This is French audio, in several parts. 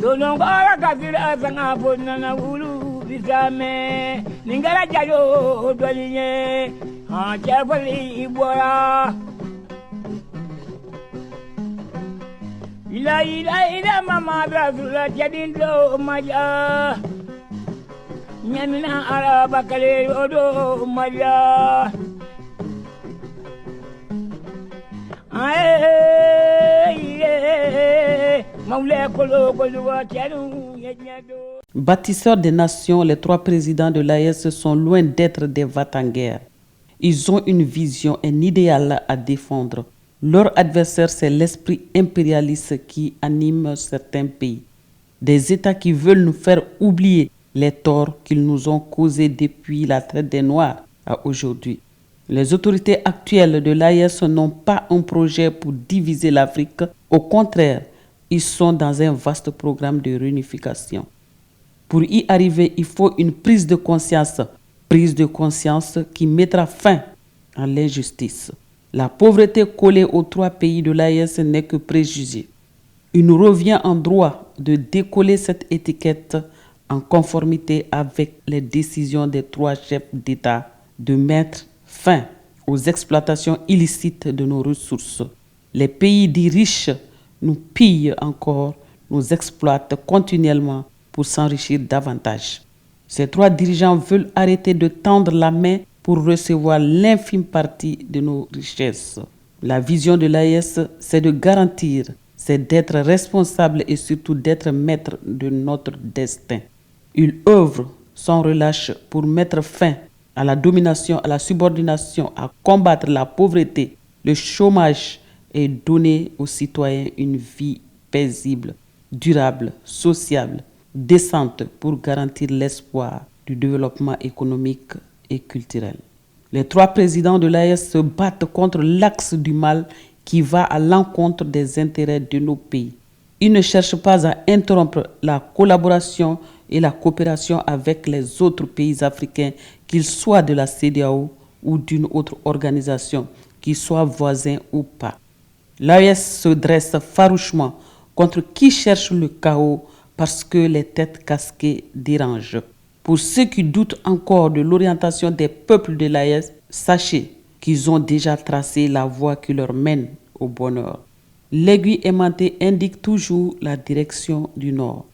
Donongora kafira sanga ponna na ulu bisame ningara jayo dolinye ha chapali ibora ila mama brazula jadindo maja nyamina araba kale odo maja Bâtisseurs des nations, les trois présidents de l'AES sont loin d'être des va-t-en-guerre. Ils ont une vision, un idéal à défendre. Leur adversaire, c'est l'esprit impérialiste qui anime certains pays. Des États qui veulent nous faire oublier les torts qu'ils nous ont causés depuis la traite des Noirs à aujourd'hui. Les autorités actuelles de l'AES n'ont pas un projet pour diviser l'Afrique. Au contraire, ils sont dans un vaste programme de réunification. Pour y arriver, il faut une prise de conscience qui mettra fin à l'injustice. La pauvreté collée aux trois pays de l'AES n'est que préjugé. Il nous revient en droit de décoller cette étiquette en conformité avec les décisions des trois chefs d'État de mettre fin aux exploitations illicites de nos ressources. Les pays dits riches nous pillent encore, nous exploitent continuellement pour s'enrichir davantage. Ces trois dirigeants veulent arrêter de tendre la main pour recevoir l'infime partie de nos richesses. La vision de l'AES, c'est de garantir, c'est d'être responsable et surtout d'être maître de notre destin. Ils œuvrent sans relâche pour mettre fin à la domination, à la subordination, à combattre la pauvreté, le chômage et donner aux citoyens une vie paisible, durable, sociable, décente pour garantir l'espoir du développement économique et culturel. Les trois présidents de l'AES se battent contre l'axe du mal qui va à l'encontre des intérêts de nos pays. Ils ne cherchent pas à interrompre la collaboration et la coopération avec les autres pays africains, qu'ils soient de la CEDEAO ou d'une autre organisation, qu'ils soient voisins ou pas. L'AES se dresse farouchement contre qui cherche le chaos parce que les têtes casquées dérangent. Pour ceux qui doutent encore de l'orientation des peuples de l'AES, sachez qu'ils ont déjà tracé la voie qui leur mène au bonheur. L'aiguille aimantée indique toujours la direction du nord.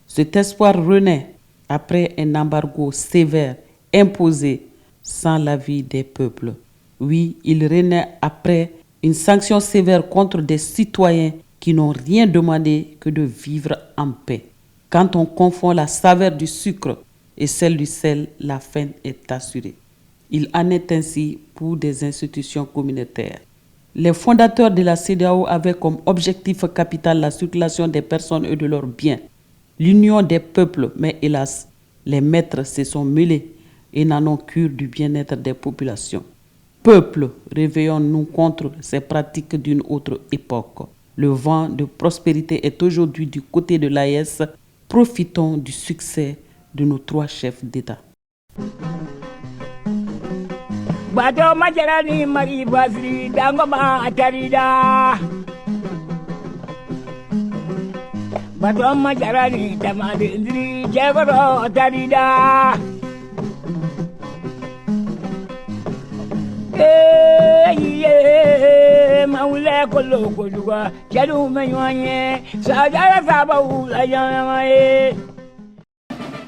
Cet espoir renaît après un embargo sévère imposé sans l'avis des peuples. Oui, il renaît après une sanction sévère contre des citoyens qui n'ont rien demandé que de vivre en paix. Quand on confond la saveur du sucre et celle du sel, la fin est assurée. Il en est ainsi pour des institutions communautaires. Les fondateurs de la CEDEAO avaient comme objectif capital la circulation des personnes et de leurs biens, l'union des peuples, mais hélas, les maîtres se sont mêlés et n'en ont cure du bien-être des populations. Peuple, réveillons-nous contre ces pratiques d'une autre époque. Le vent de prospérité est aujourd'hui du côté de l'AES. Profitons du succès de nos trois chefs d'État. Bato majarani mari basri dango ma atarida. Bato majarani tamadindri jagoro atarida. Maule kolo koluga chadu menyanye sajara sabahu la yamaye.